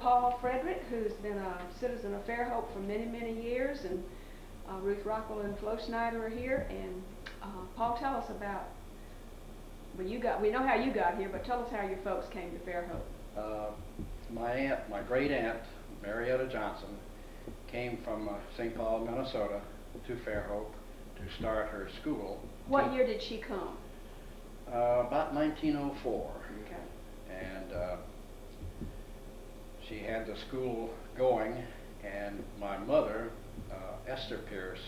Paul Frederick, who's been a citizen of Fairhope for many, many years, and Ruth Rockwell and Flo Schneider are here. And Paul, tell us about, well, we know how you got here, but tell us how your folks came to Fairhope. My great aunt, Marietta Johnson, came from St. Paul, Minnesota to Fairhope to start her school. What year did she come? About 1904. Okay. And she had the school going, and my mother, Esther Pierce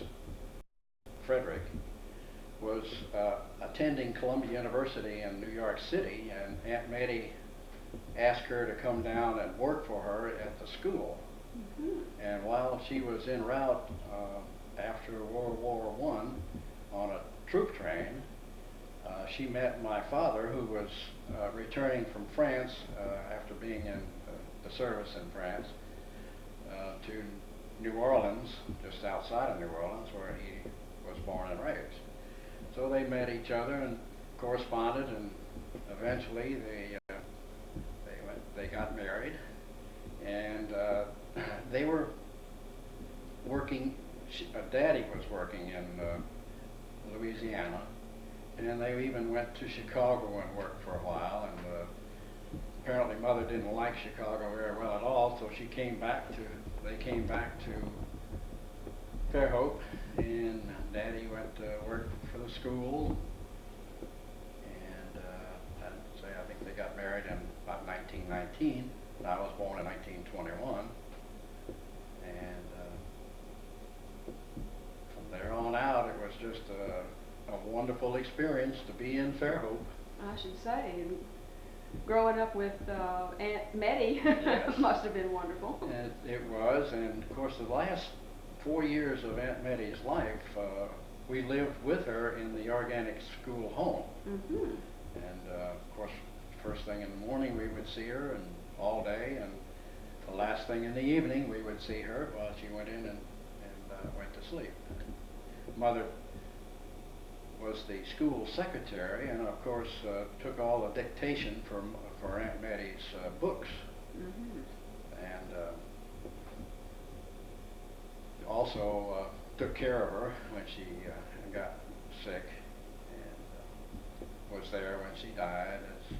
Frederick, was attending Columbia University in New York City, and Aunt Mettie asked her to come down and work for her at the school. Mm-hmm. And while she was en route after World War I on a troop train, she met my father, who was returning from France after being in the service in France, to New Orleans, just outside of New Orleans, where he was born and raised. So they met each other and corresponded, and eventually they got married, and they were working. Daddy was working in Louisiana, and they even went to Chicago and worked for a while. And apparently, Mother didn't like Chicago very well at all, so they came back to Fairhope, and Daddy went to work for the school. And I think they got married in about 1919. And I was born in 1921. And from there on out, it was just a wonderful experience to be in Fairhope. I should say, growing up with Aunt Mettie Yes. must have been wonderful. It was, and of course the last 4 years of Aunt Mettie's life, we lived with her in the organic school home. Mm-hmm. And of course, first thing in the morning we would see her, and all day, and the last thing in the evening we would see her while she went in and went to sleep. Mother was the school secretary, and of course took all the dictation for Aunt Mettie's books. Mm-hmm. And also took care of her when she got sick, and was there when she died, as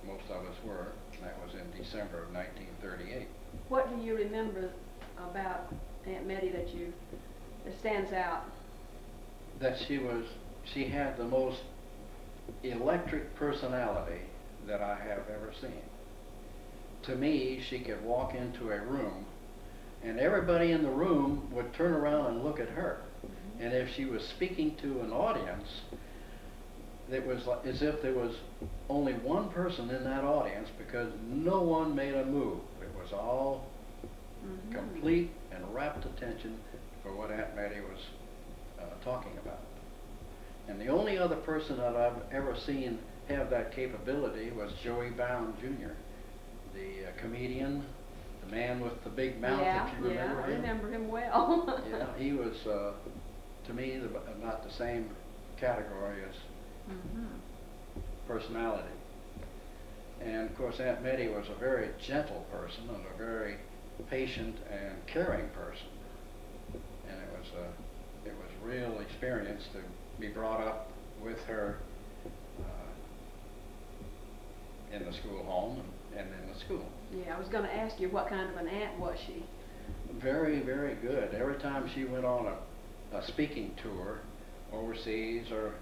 most of us were. That was in December of 1938. What do you remember about Aunt Mettie that stands out? That she had the most electric personality that I have ever seen. To me, she could walk into a room, and everybody in the room would turn around and look at her. Mm-hmm. And if she was speaking to an audience, it was as if there was only one person in that audience, because no one made a move. It was all mm-hmm. complete and rapt attention for what Aunt Mettie was talking about. And the only other person that I've ever seen have that capability was Joey Bound Jr., the comedian, the man with the big mouth, if you remember him. Yeah, I remember him well. Yeah, he was, to me, about the same category as mm-hmm. personality. And of course, Aunt Mettie was a very gentle person and a very patient and caring person. And it was real experience to be brought up with her in the school home and in the school. Yeah, I was going to ask you, what kind of an aunt was she? Very, very good. Every time she went on a speaking tour overseas or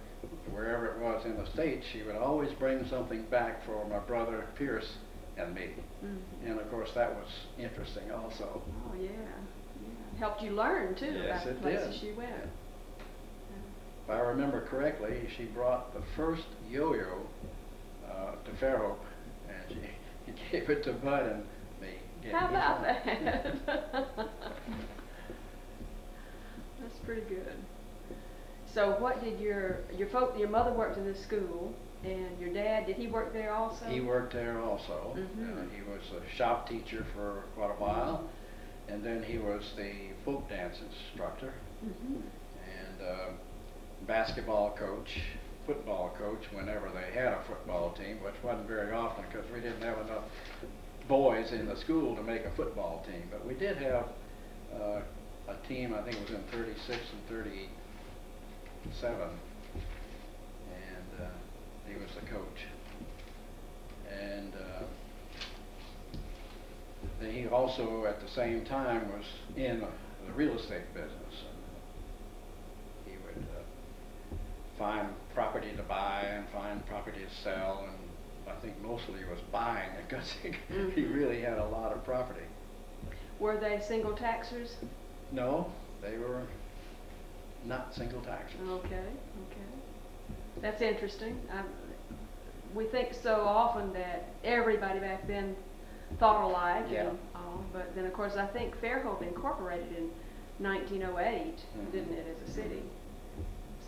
wherever it was in the States, she would always bring something back for my brother Pierce and me. Mm-hmm. And of course that was interesting also. Oh yeah. Helped you learn too yes, about the places she went. Yeah. If I remember correctly, she brought the first yo-yo to Fairhope, and she gave it to Bud and me. How about that? That's pretty good. So what did your mother worked in this school, and your dad, did he work there also? He worked there also. Mm-hmm. He was a shop teacher for quite a while, mm-hmm. and then he was the folk dance instructor, mm-hmm. and basketball coach, football coach whenever they had a football team, which wasn't very often because we didn't have enough boys in the school to make a football team. But we did have a team, I think it was in 36 and 37, and he was the coach. And then he also, at the same time, was in the real estate business. And he would find property to buy and find property to sell, and I think mostly he was buying it because he really had a lot of property. Were they single taxers? No, they were not single taxers. Okay, okay. That's interesting. We think so often that everybody back then thought alike, Yeah. and all, but then of course I think Fairhope incorporated in 1908, didn't it, as a city?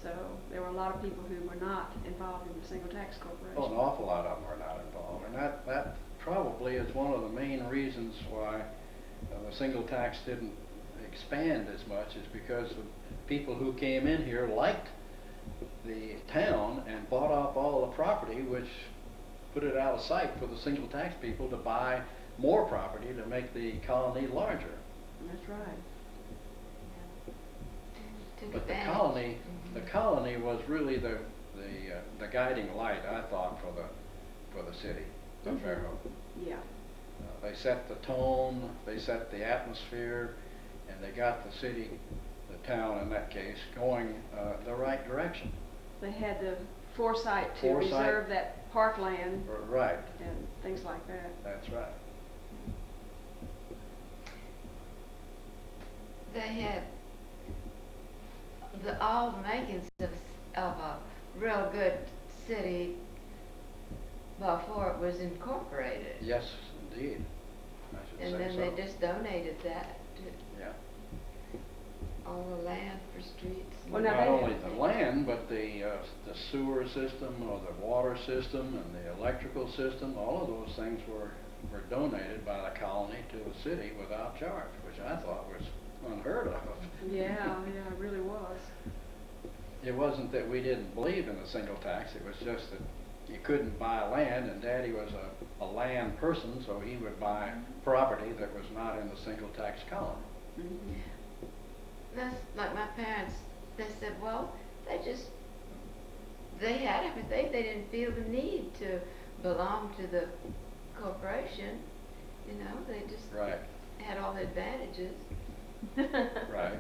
So there were a lot of people who were not involved in the single tax corporation. Oh, an awful lot of them were not involved, and that probably is one of the main reasons why the single tax didn't expand as much, is because the people who came in here liked the town and bought up all the property, which put it out of sight for the single tax people to buy more property to make the colony larger. That's right. But the colony was really the guiding light, I thought, for the city of Fairhope. Yeah. They set the tone, they set the atmosphere, and they got the city, the town in that case, going the right direction. They had the foresight to reserve that parkland. Right. And things like that. That's right. They had all the makings of a real good city before it was incorporated. Yes, indeed. I should And say then so. they just donated that to Yeah. all the land for streets. Well, now Not they- only the land, but the sewer system, or the water system, and the electrical system. All of those things were donated by the colony to the city without charge, which I thought was unheard of. Yeah, it really was. It wasn't that we didn't believe in the single tax, it was just that you couldn't buy land, and Daddy was a land person, so he would buy property that was not in the single tax colony. That's like my parents. They said, well, they had everything. They didn't feel the need to belong to the corporation. You know, they just Right, had all the advantages. right.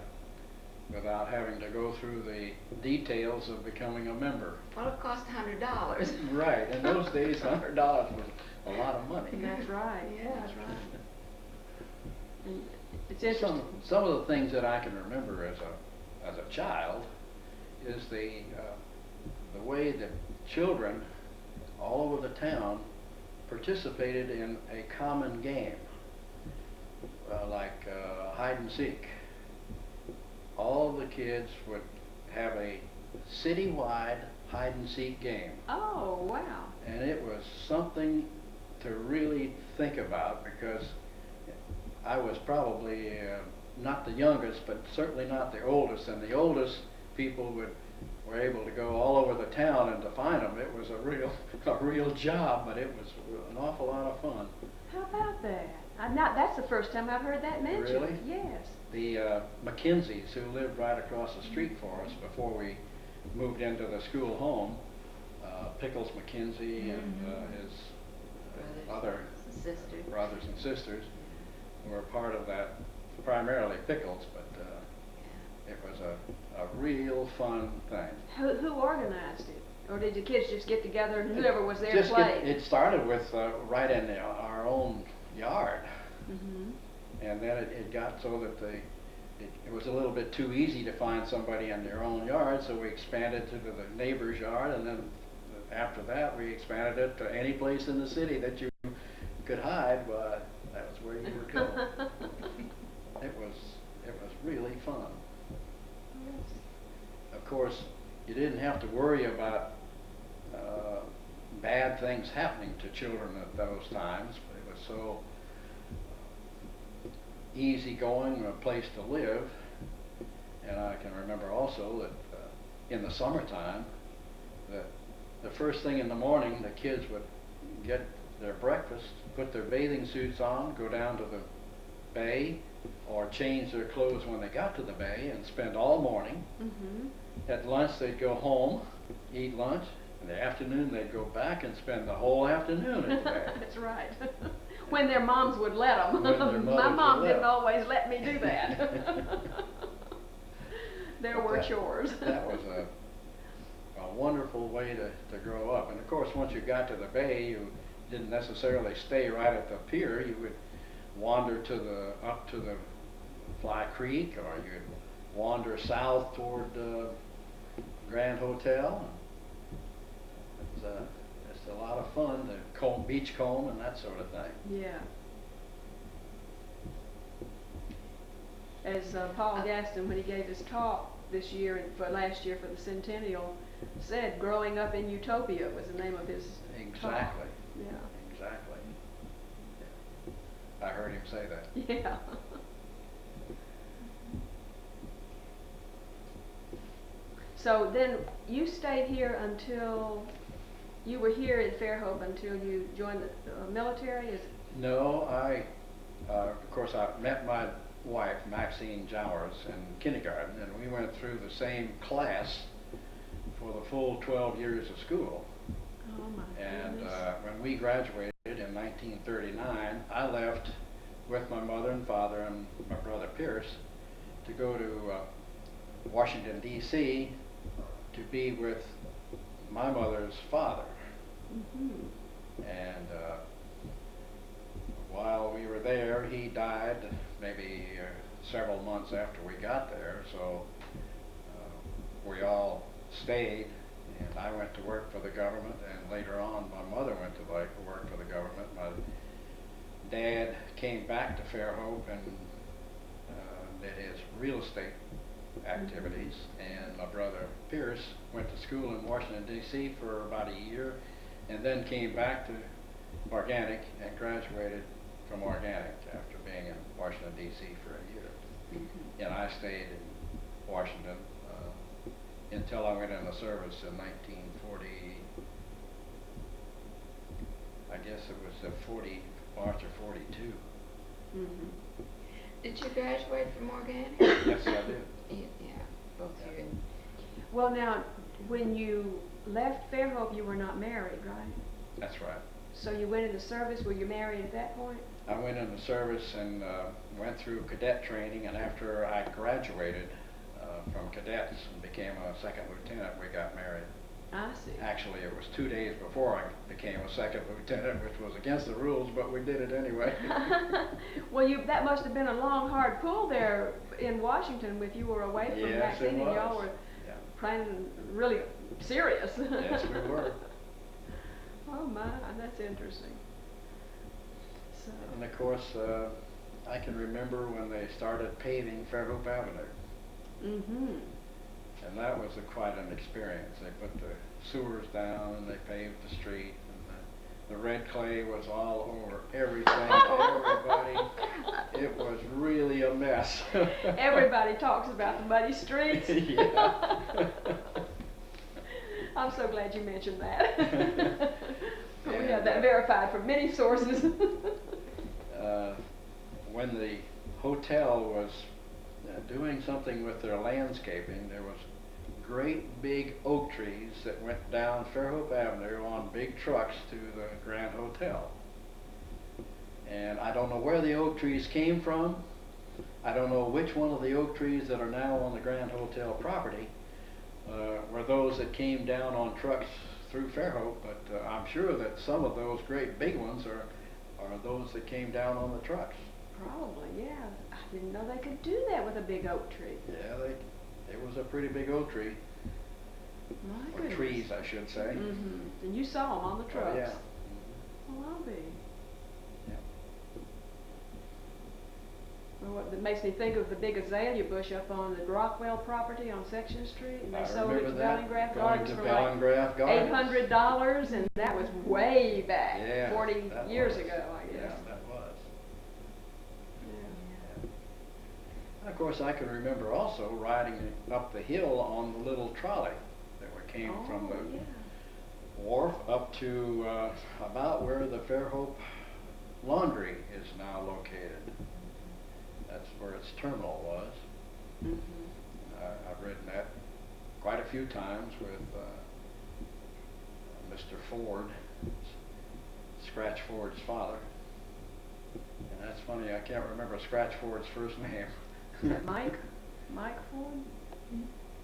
Without having to go through the details of becoming a member. Well, it cost $100. Right, in those days, $100 was a lot of money. That's right. Yeah. That's right. And it's interesting. Some of the things that I can remember as a child is the way that children all over the town participated in a common game, like hide and seek. All the kids would have a citywide hide and seek game. Oh, wow. And it was something to really think about, because I was probably not the youngest, but certainly not the oldest, and the oldest people were able to go all over the town and to find them. It was a real job, but it was an awful lot of fun. How about that? That's the first time I've heard that mentioned. Really? Yes. The McKenzies, who lived right across the street for us before we moved into the school home, Pickles McKenzie and his other brothers and sisters were part of that, primarily Pickles, but it was a real fun thing. Who organized it? Or did the kids just get together and whoever was there played? It started with right in our own yard. And then it got so that it was a little bit too easy to find somebody in their own yard, so we expanded to the neighbor's yard, and then after that we expanded it to any place in the city that you could hide. But that was where you would go. It was really fun. Of course, you didn't have to worry about bad things happening to children at those times. It was so easygoing a place to live. And I can remember also that in the summertime, that the first thing in the morning, the kids would get their breakfast, put their bathing suits on, go down to the bay, or change their clothes when they got to the bay, and spend all morning. Mm-hmm. At lunch, they'd go home, eat lunch. In the afternoon, they'd go back and spend the whole afternoon at the bay. That's right. When their moms would let them. When their My mothers mom would let didn't 'em. always let me do that. There But were chores. That was a wonderful way to grow up. And of course, once you got to the bay, you didn't necessarily stay right at the pier. You would wander up to the Fly Creek, or you'd wander south toward Grand Hotel. It's a lot of fun, the beach comb and that sort of thing. Yeah. As Paul Gaston, when he gave his talk this year, last year for the centennial, said, "Growing up in Utopia" was the name of his talk. Exactly. Yeah. Exactly. Yeah. I heard him say that. Yeah. So then you stayed here until you were here in Fairhope until you joined the military? No, of course, I met my wife, Maxine Jowers, in kindergarten, and we went through the same class for the full 12 years of school. Oh my And goodness. when we graduated in 1939, I left with my mother and father and my brother Pierce to go to Washington, D.C. to be with my mother's father. Mm-hmm. And while we were there, he died maybe several months after we got there, so we all stayed, and I went to work for the government, and later on my mother went to work for the government. My dad came back to Fairhope and did his real estate activities, and my brother Pierce went to school in Washington, D.C. for about a year, and then came back to Organic and graduated from Organic after being in Washington, D.C. for a year. Mm-hmm. And I stayed in Washington until I went into service in 1940, I guess it was the March of 42. Mm-hmm. Did you graduate from Organic? Yes, I did. Yeah, both Yeah. you. Well, now, when you left Fairhope, you were not married, right? That's right. So you went into service. Were you married at that point? I went into service and went through cadet training, and after I graduated from cadets and became a second lieutenant, we got married. I see. Actually, it was 2 days before I became a second lieutenant, which was against the rules, but we did it anyway. Well, that must have been a long, hard pull there in Washington if you were away from Yes, it Maxine and y'all was. were Yeah. planning really serious. Yes, we were. Oh my, that's interesting. So. And of course, I can remember when they started paving Fairhope Avenue. Mm-hmm. And that was quite an experience. They put the sewers down and they paved the street, and the red clay was all over everything, everybody. It was really a mess. Everybody talks about the muddy streets. Yeah. I'm so glad you mentioned that. We And, have that verified from many sources. When the hotel was doing something with their landscaping, there was great big oak trees that went down Fairhope Avenue on big trucks to the Grand Hotel. And I don't know where the oak trees came from. I don't know which one of the oak trees that are now on the Grand Hotel property were those that came down on trucks through Fairhope, but I'm sure that some of those great big ones are those that came down on the trucks. Probably, yeah. I didn't know they could do that with a big oak tree. Yeah, it was a pretty big oak tree, My or goodness. trees, I should say. Mm-hmm. And you saw them on the trucks. Oh, yeah. Well, I'll be. Yeah. Well, what makes me think of the big azalea bush up on the Rockwell property on Section Street, and I they sold it remember to that, Bellingraph going Gardens to for Bellingraph like Gardens. $800, and that was way back, Yeah, 40 that years was. ago, I guess. Yeah, that was. Yeah. And of course, I can remember also riding up the hill on the little trolley that came from Oh, yeah. wharf up to about where the Fairhope laundry is now located. That's where its terminal was. I've ridden that quite a few times with Mr. Ford, Scratch Ford's father. And that's funny, I can't remember Scratch Ford's first name. Is that Mike? Mike Ford?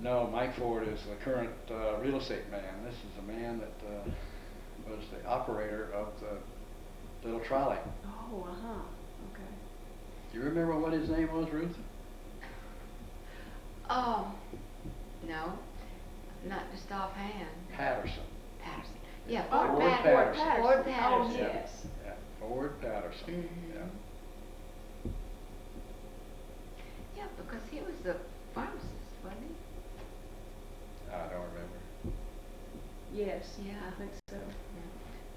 No, Mike Ford is the current real estate man. This is a man that was the operator of the little trolley. Oh, okay. Do you remember what his name was, Ruth? Oh, no, not just offhand. Patterson. Patterson. Yeah, Oh, Ford Ford Patterson. Patterson. Ford Oh, Patterson. yes. Yeah, Ford Patterson. Mhm. Yeah. Yeah, because he was the pharmacist, wasn't he? I don't remember. Yes, Yeah. I think so.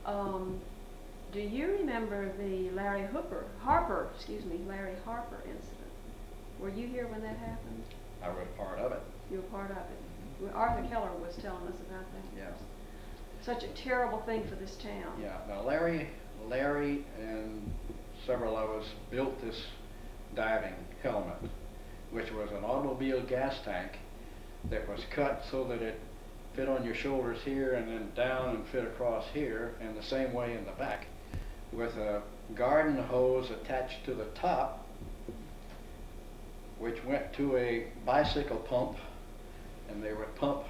Yeah. Do you remember the Larry Harper incident? Were you here when that happened? I was part of it. You were part of it. Well, Arthur Keller was telling us about that. Yeah. Such a terrible thing for this town. Yeah. Now Larry and several of us built this diving helmet, which was an automobile gas tank that was cut so that it fit on your shoulders here and then down and fit across here, and the same way in the back, with a garden hose attached to the top, which went to a bicycle pump, and they would pump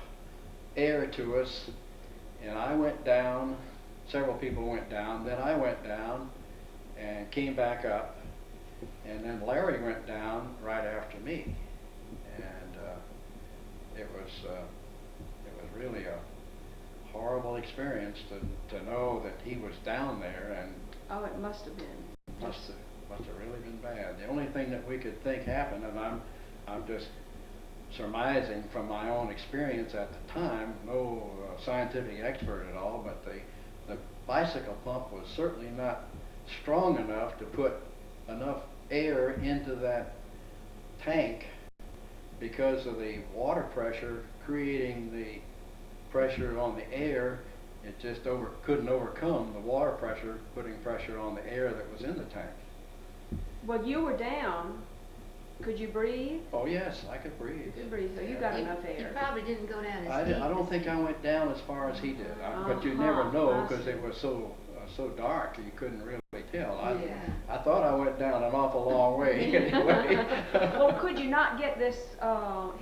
air to us. And I went down, several people went down, then I went down and came back up, and then Larry went down right after me. And it was really a horrible experience to know that he was down there, and Oh, it must have been. must have really been bad. The only thing that we could think happened, and I'm just surmising from my own experience at the time, no scientific expert at all, but the bicycle pump was certainly not strong enough to put enough air into that tank because of the water pressure creating the pressure on the air. It just couldn't overcome the water pressure, putting pressure on the air that was in the tank. Well, you were down. Could you breathe? Oh yes, I could breathe. You could breathe, so you got enough You air. probably didn't go down as I deep. don't think I went down as far as he did, but you never know I because see. it was so dark you couldn't really tell. Yeah. I thought I went down an awful long way anyway. Well, could you not get this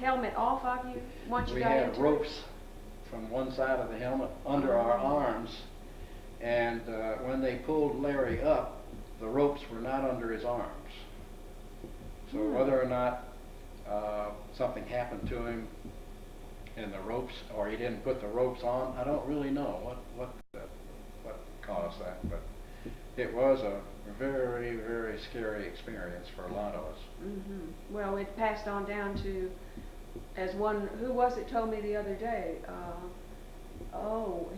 helmet off of you once you We got had into ropes from one side of the helmet under our arms, and when they pulled Larry up, the ropes were not under his arms. So whether or not something happened to him in the ropes, or he didn't put the ropes on, I don't really know what caused that, but it was a very, very scary experience for a lot of us. Mm-hmm. Well, it passed on down to, as one, who was it told me the other day,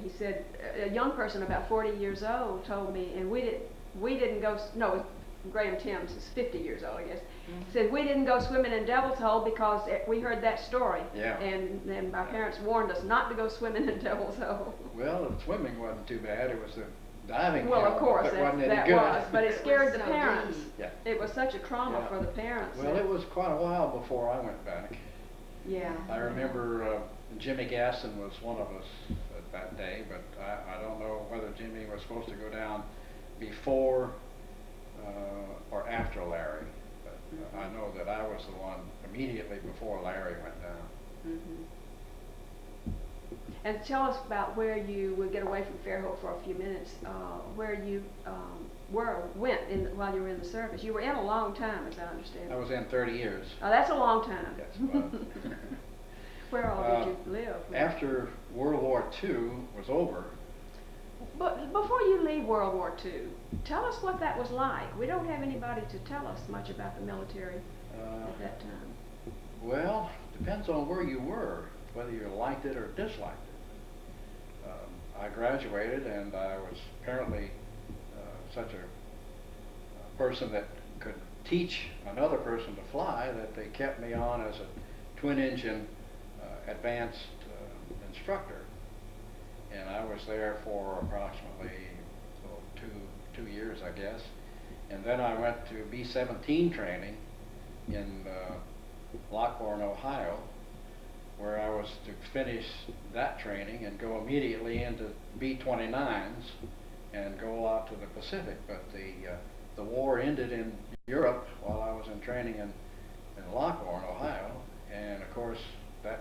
he said, a young person about 40 years old told me, and we didn't go, no, Graham Timms is 50 years old, I guess. Mm-hmm. Said we didn't go swimming in Devil's Hole because we heard that story. Yeah. And then my parents warned us not to go swimming in Devil's Hole. Well, the swimming wasn't too bad. It was the diving Well, of helmet course, that wasn't any that good. was, but it scared the so parents. deep. Yeah. It was such a trauma Yeah. for the parents. Well, it was quite a while before I went back. Yeah. I remember Jimmy Gasson was one of us at that day, but I don't know whether Jimmy was supposed to go down before or after Larry. But I know that I was the one immediately before Larry went down. Mm-hmm. And tell us about where you would get away from Fairhope for a few minutes. Where you went while you were in the service. You were in a long time, as I understand. I was in 30 years. Oh, that's a long time. Yes, it was. Where all did you live? After World War II was over. But before you leave World War II, tell us what that was like. We don't have anybody to tell us much about the military at that time. Well, depends on where you were, whether you liked it or disliked it. I graduated, and I was apparently such a person that could teach another person to fly that they kept me on as a twin-engine advanced instructor. and I was there for approximately two years, I guess. And then I went to B-17 training in Lockbourne, Ohio, where I was to finish that training and go immediately into B-29s and go out to the Pacific. But the war ended in Europe while I was in training in Lockbourne, Ohio, and of course that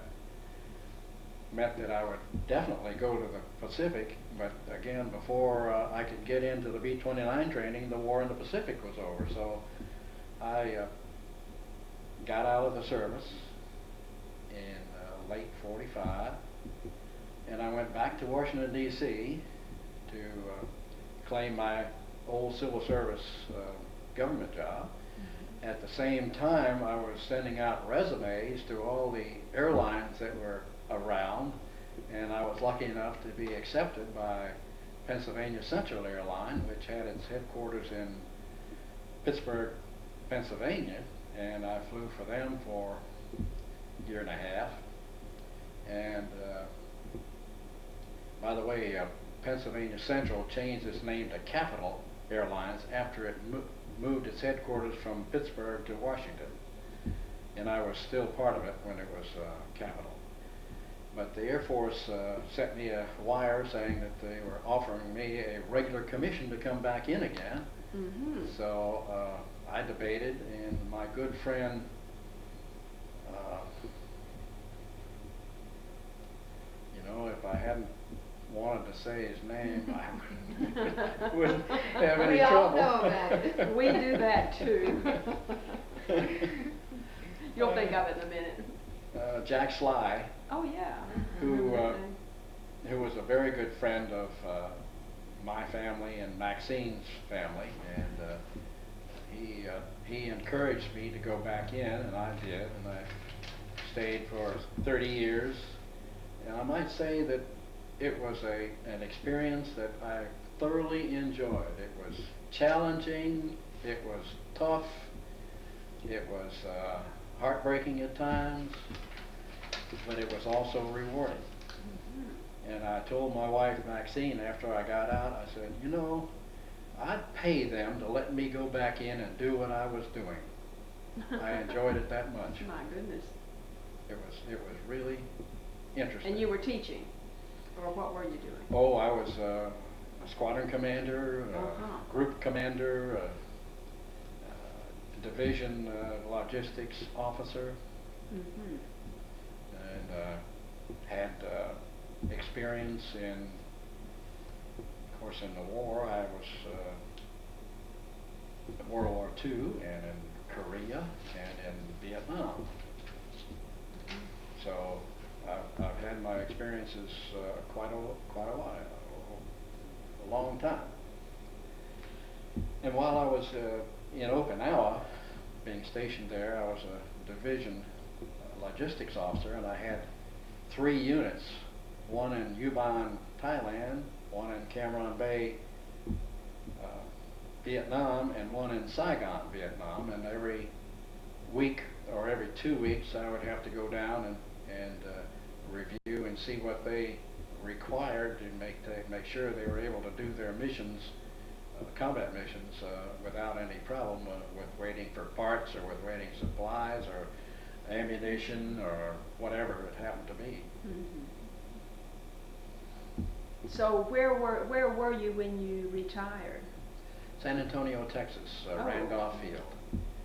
meant that I would definitely go to the Pacific, but again, before I could get into the B-29 training, the war in the Pacific was over. So I got out of the service in late '45, and I went back to Washington, D.C. to claim my old civil service government job. At the same time, I was sending out resumes to all the airlines that were around, and I was lucky enough to be accepted by Pennsylvania Central Airline, which had its headquarters in Pittsburgh, Pennsylvania, and I flew for them for a year and a half. And by the way, Pennsylvania Central changed its name to Capital Airlines after it moved its headquarters from Pittsburgh to Washington, and I was still part of it when it was Capital. But the Air Force sent me a wire saying that they were offering me a regular commission to come back in again. Mm-hmm. So I debated, and my good friend if I hadn't wanted to say his name, I wouldn't have any trouble. We all know about it. We do that too. You'll think of it in a minute. Jack Sly. Oh yeah. Who was a very good friend of my family and Maxine's family, and he encouraged me to go back in, and I did, and I stayed for 30 years, and I might say that it was an experience that I thoroughly enjoyed. It was challenging, it was tough, it was heartbreaking at times, but it was also rewarding. Mm-hmm. And I told my wife Maxine after I got out, I said, I'd pay them to let me go back in and do what I was doing. I enjoyed it that much. My goodness. It was really interesting. And you were teaching? Or what were you doing? Oh, I was a squadron commander, group commander, division logistics officer, mm-hmm. and had experience in the war. I was in World War II and in Korea and in Vietnam. Mm-hmm. So I've had my experiences quite a while, a long time. And while I was in Okinawa, being stationed there, I was a division logistics officer, and I had 3 units, one in Yuban, Thailand, one in Cam Ranh Bay, Vietnam, and one in Saigon, Vietnam. And every week or every 2 weeks, I would have to go down and review and see what they required to make sure they were able to do their missions, combat missions, without any problem with waiting for parts or with waiting supplies or ammunition or whatever it happened to be. Mm-hmm. So where were you when you retired? San Antonio, Texas, Randolph Field.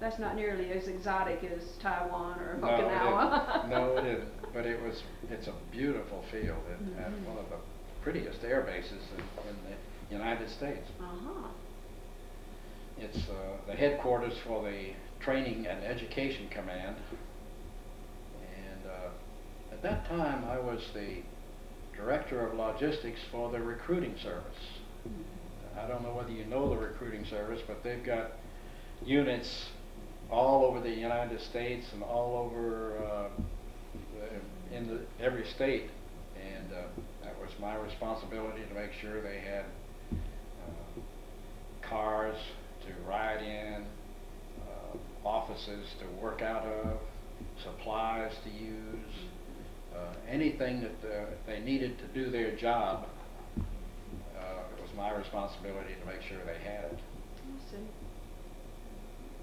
That's not nearly as exotic as Taiwan or No, Okinawa. No, it isn't. But it's a beautiful field and one of the prettiest air bases in the United States. Uh-huh. It's the headquarters for the Training and Education Command. And at that time, I was the Director of Logistics for the Recruiting Service. Mm-hmm. I don't know whether you know the Recruiting Service, but they've got units all over the United States and all over every state, and that was my responsibility to make sure they had cars to ride in, offices to work out of, supplies to use, anything that they needed to do their job it was my responsibility to make sure they had it. I see.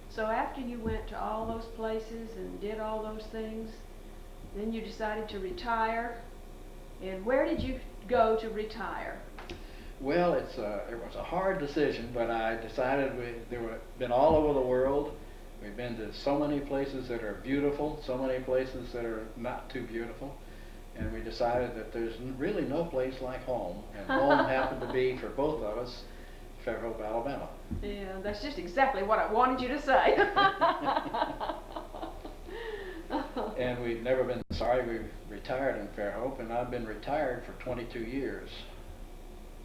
So after you went to all those places and did all those things, then you decided to retire. And where did you go to retire? Well, it was a hard decision, but I decided been all over the world. We've been to so many places that are beautiful, so many places that are not too beautiful, and we decided that there's really no place like home, and home happened to be, for both of us, Fairhope, Alabama. Yeah, that's just exactly what I wanted you to say. And we've never been sorry. We retired in Fairhope, and I've been retired for 22 years.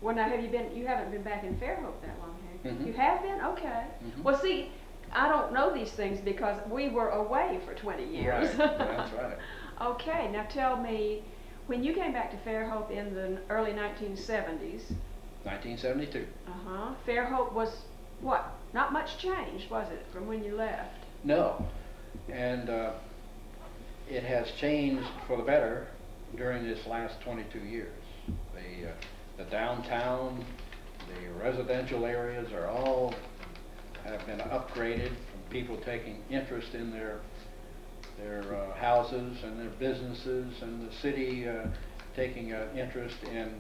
Well, now you haven't been back in Fairhope that long, have you? Mm-hmm. You have been? Okay. Mm-hmm. Well, see, I don't know these things because we were away for 20 years. Right, that's right. Okay, now tell me, when you came back to Fairhope in the early 1970s, 1972. Fairhope was what? Not much changed, was it, from when you left? No, and it has changed for the better during this last 22 years. The downtown, the residential areas are all have been upgraded from people taking interest in their houses and their businesses, and the city taking an interest in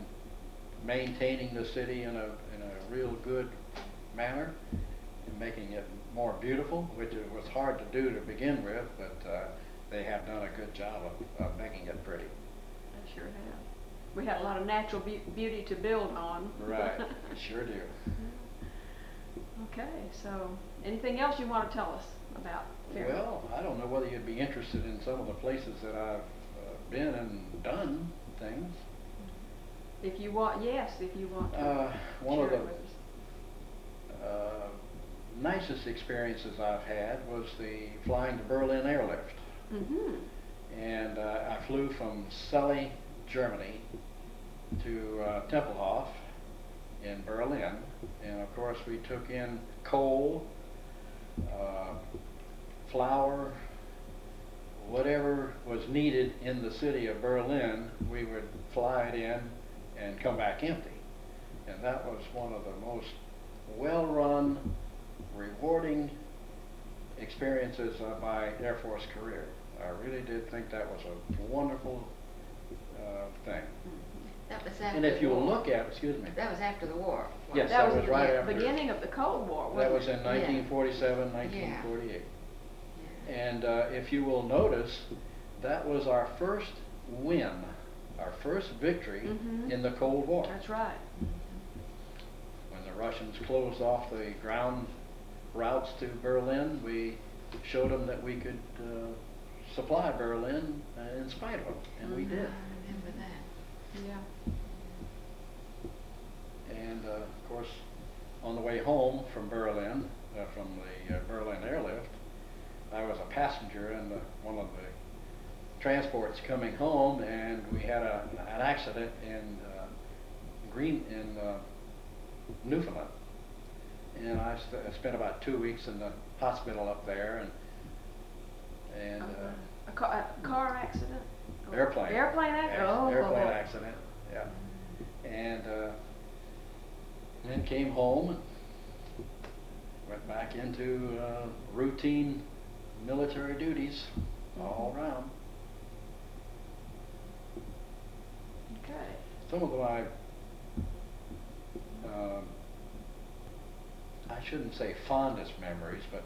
maintaining the city in a real good manner and making it more beautiful, which it was hard to do to begin with, but they have done a good job of making it pretty. I sure have. We have a lot of natural beauty to build on. Right, we sure do. Okay, so anything else you want to tell us about Fairhope? Well, I don't know whether you'd be interested in some of the places that I've been and done things. If you want, yes, if you want to One share of it the with us. nicest experiences I've had was the flying to Berlin Airlift. Mm-hmm. And I flew from Celle, Germany to Tempelhof in Berlin, and of course we took in coal, flour, whatever was needed in the city of Berlin. We would fly it in and come back empty, and that was one of the most well-run, rewarding experiences of my Air Force career. I really did think that was a wonderful thing. That was after And if you the will war. look at, excuse me. That was after the war. Yes, That that was right the after. beginning of the Cold War, wasn't That it? was in 1947, 1948. Yeah. And if you will notice, that was our first win, our first victory Mhm. in the Cold War. That's right. When the Russians closed off the ground routes to Berlin, we showed them that we could supply Berlin in spite of them, and we did. I remember that. Yeah. And of course, on the way home from Berlin, from the Berlin Airlift, I was a passenger in one of the transports coming home, and we had an accident in Newfoundland. And I spent about 2 weeks in the hospital up there, and A car accident? airplane. Airplane accident? Oh, Airplane accident, yeah. And then came home and went back into routine military duties all around. Okay. Some of my, I shouldn't say fondest memories, but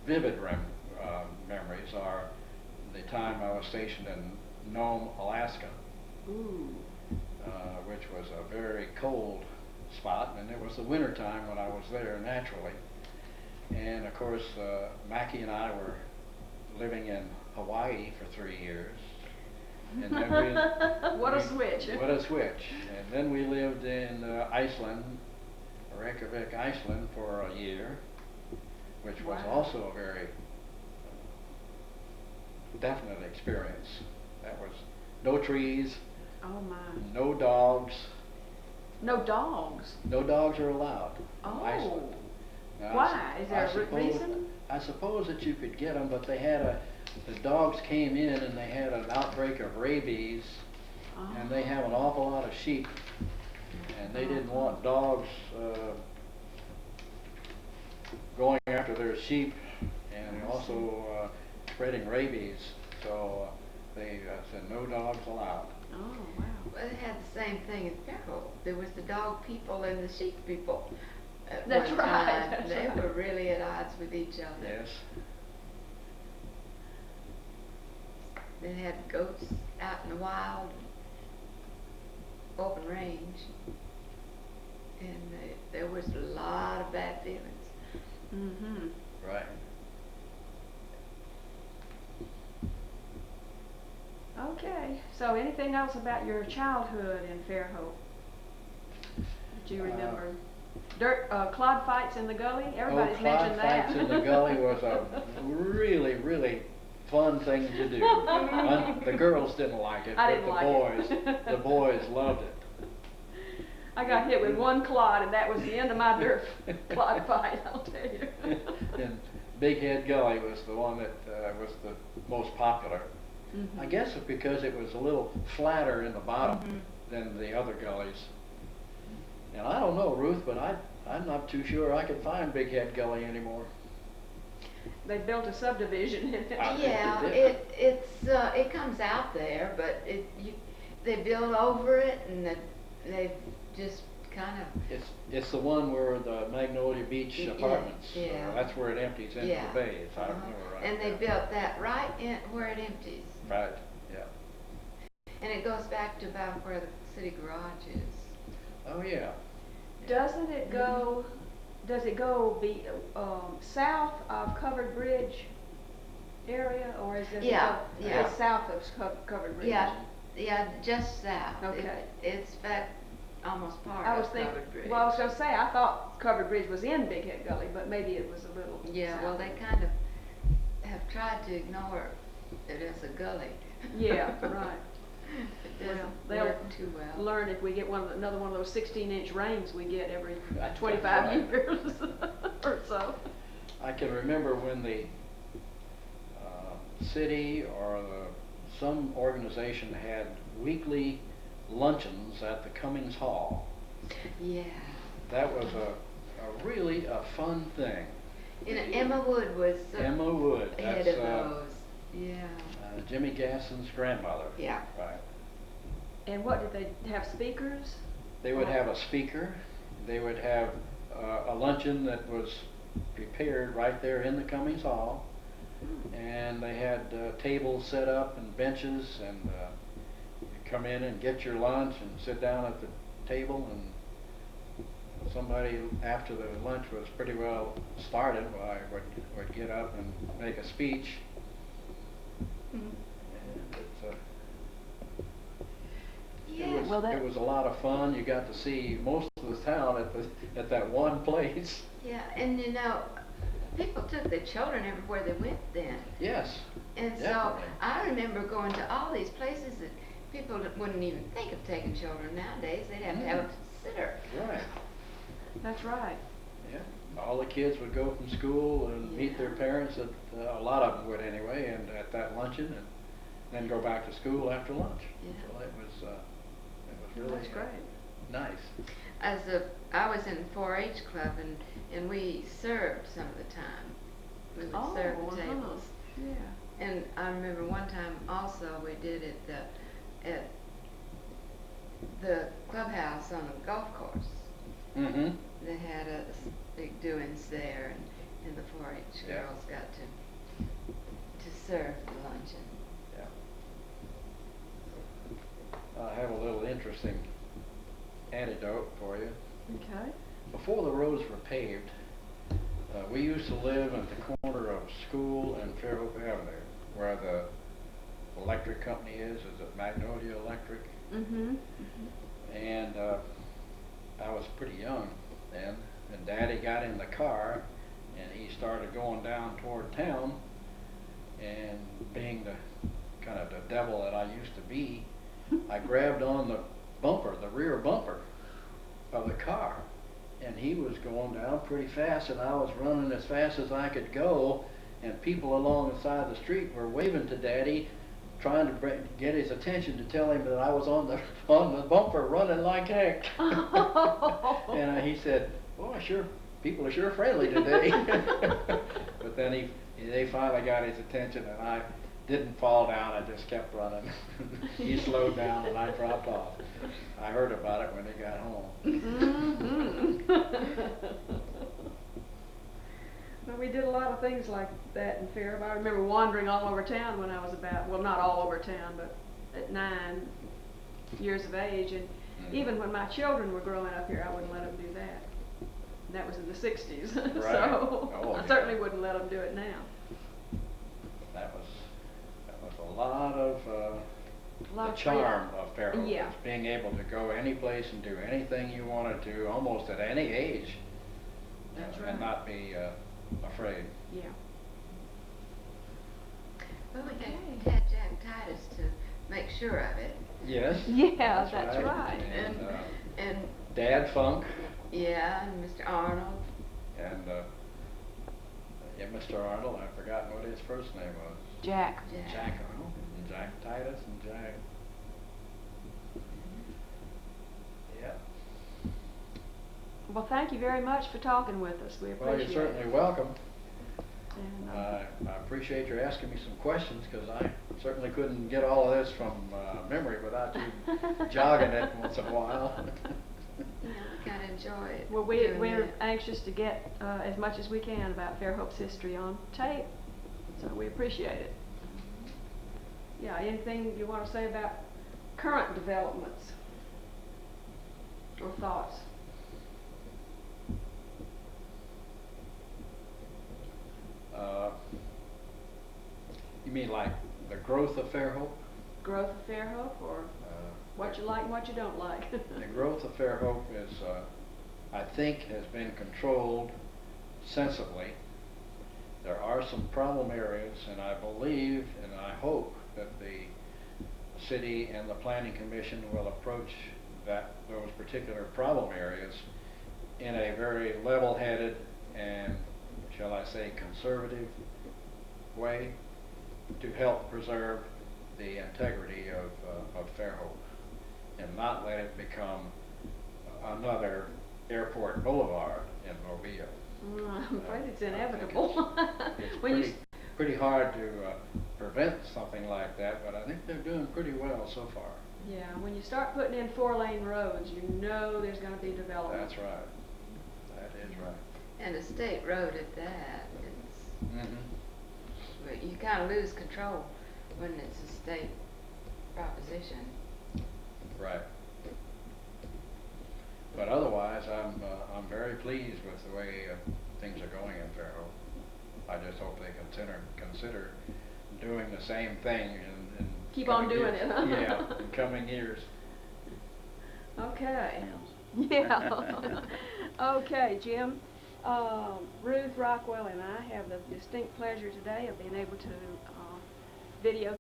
vivid memories are the time I was stationed in Nome, Alaska, Ooh. which was a very cold spot, and it was the winter time when I was there naturally. And of course, Mackie and I were living in Hawaii for 3 years. And then What a switch. What a switch. And then we lived in Iceland, Reykjavik, Iceland for a year, which was Wow. also a very definite experience. That was no trees, Oh my. no dogs. No dogs. No dogs are allowed in Oh. Iceland. Now, Why? Is there a suppose- reason? I suppose that you could get them, but they had the dogs came in and they had an outbreak of rabies, and they have an awful lot of sheep. and they didn't want dogs going after their sheep and also spreading rabies. So they said no dogs allowed. Oh, wow. Well, it had the same thing in Fairhope. There was the dog people and the sheep people at That's one right, time. that's They right. were really at odds with each other. Yes. They had goats out in the wild, open range, and there was a lot of bad feelings. Mm-hmm. Right. Okay, so anything else about your childhood in Fairhope that you remember? Clod fights in the gully? Everybody's mentioned that. Clod fights in the gully was a really, really fun thing to do. The girls didn't like it, I but didn't like the boys loved it. I got hit with one clod, and that was the end of my dirt clod fight, I'll tell you. And Big Head Gully was the one that was the most popular. Mm-hmm. I guess it's because it was a little flatter in the bottom than the other gullies. And I don't know, Ruth, but I'm not too sure I could find Big Head Gully anymore. They built a subdivision in it. I think Yeah, they did. it comes out there, but they build over it, and they've just kind of. It's the one where the Magnolia Beach Yeah, apartments. yeah. That's where it empties into Yeah. the bay, if I remember right. And they built that right in where it empties. Right. Yeah. And it goes back to about where the city garage is. Oh yeah. Doesn't it go, does it go south of Covered Bridge area, or is it? Yeah, yeah. It's south of Covered Bridge? Yeah, just south. Okay. It's back almost part I was of thinking, Covered Bridge. well, I was gonna say, I thought Covered Bridge was in Big Head Gully, but maybe it was a little Yeah, south. well, they kind of have tried to ignore it as a gully. Yeah, right. It doesn't Well, work too well. Learn if we get another one of those 16-inch rains we get every That's 25 right. years or so. I can remember when the city or some organization had weekly luncheons at the Cummings Hall. Yeah. That was a really a fun thing. And Emma Wood was Emma Wood, ahead that's of those. Yeah. Jimmy Gasson's grandmother. Yeah. Right. And what did they have, speakers? They would have a speaker. They would have a luncheon that was prepared right there in the Cummings Hall. And they had tables set up and benches, and you come in and get your lunch and sit down at the table, and somebody after the lunch was pretty well started, well, I would get up and make a speech. And it's, Yeah. it was a lot of fun. You got to see most of the town at that one place. Yeah, and people took their children everywhere they went then. Yes. And so Definitely. I remember going to all these places that people wouldn't even think of taking children nowadays. They'd have to have a sitter. Right. That's right. Yeah. All the kids would go from school and meet their parents, a lot of them would anyway, and at that luncheon, and then go back to school after lunch. Yeah. So it was really That's great. nice. I was in 4-H club, and we served some of the time. We would serve the tables. Yeah. And I remember one time also we did it at the clubhouse on the golf course. Mm-hmm. They had a big doings there, and the 4-H Yeah. girls got to serve the luncheon. Yeah. I have a little interesting anecdote for you. Okay. Before the roads were paved, we used to live at the corner of School and Fairhope Avenue, where the electric company is. Is it Magnolia Electric? Mm-hmm. And I was pretty young then, and Daddy got in the car, and he started going down toward town, and being the kind of the devil that I used to be, I grabbed on the bumper, the rear bumper of the car, and he was going down pretty fast, and I was running as fast as I could go, and people along the side of the street were waving to Daddy, trying to get his attention to tell him that I was on the bumper running like heck. And he said, "Boy, sure, people are sure friendly today." But then they finally got his attention, and I didn't fall down. I just kept running. He slowed down, and I dropped off. I heard about it when he got home. Well, we did a lot of things like that in Fairhope. I remember wandering all over town when I was about, well, not all over town, but at 9 years of age. And even when my children were growing up here, I wouldn't let them do that. And that was in the 60s. Right. So Oh, I certainly wouldn't let them do it now. That was a lot of the charm of Fairhope. Yeah. Was being able to go any place and do anything you wanted to, almost at any age. That's right. And not be afraid. Yeah. Well, we had Jack Titus to make sure of it. Yes. Yeah, that's right. And Dad Funk. yeah, and Mr. Arnold. And yeah, Mr. Arnold. I've forgotten what his first name was. Jack. Jack Arnold and Jack Titus and Jack. Yeah. Well, thank you very much for talking with us. We appreciate it. Well, you're certainly welcome. And, I appreciate your asking me some questions, because I certainly couldn't get all of this from memory without you jogging it once in a while. Yeah, we gotta enjoy it. well, doing we're that. anxious to get as much as we can about Fairhope's history on tape, so we appreciate it. Yeah, anything you want to say about current developments or thoughts? You mean like the growth of Fairhope? Growth of Fairhope, or what you like and what you don't like? The growth of Fairhope is, I think, has been controlled sensibly. There are some problem areas, and I believe and I hope that the city and the planning commission will approach those particular problem areas in a very level-headed and, shall I say, conservative way to help preserve the integrity of Fairhope and not let it become another Airport Boulevard in Mobile. I'm afraid it's inevitable. It's pretty hard to prevent something like that, but I think they're doing pretty well so far. Yeah, when you start putting in 4-lane roads, you know there's going to be development. That's right. That is right. And a state road at that. It's, but you kind of lose control when it's a state proposition. Right. But otherwise, I'm very pleased with the way things are going in Fairhope. I just hope they consider doing the same thing in Keep on coming doing years. it, huh? Yeah, in coming years. Okay. Yeah. Okay, Jim. Ruth Rockwell and I have the distinct pleasure today of being able to video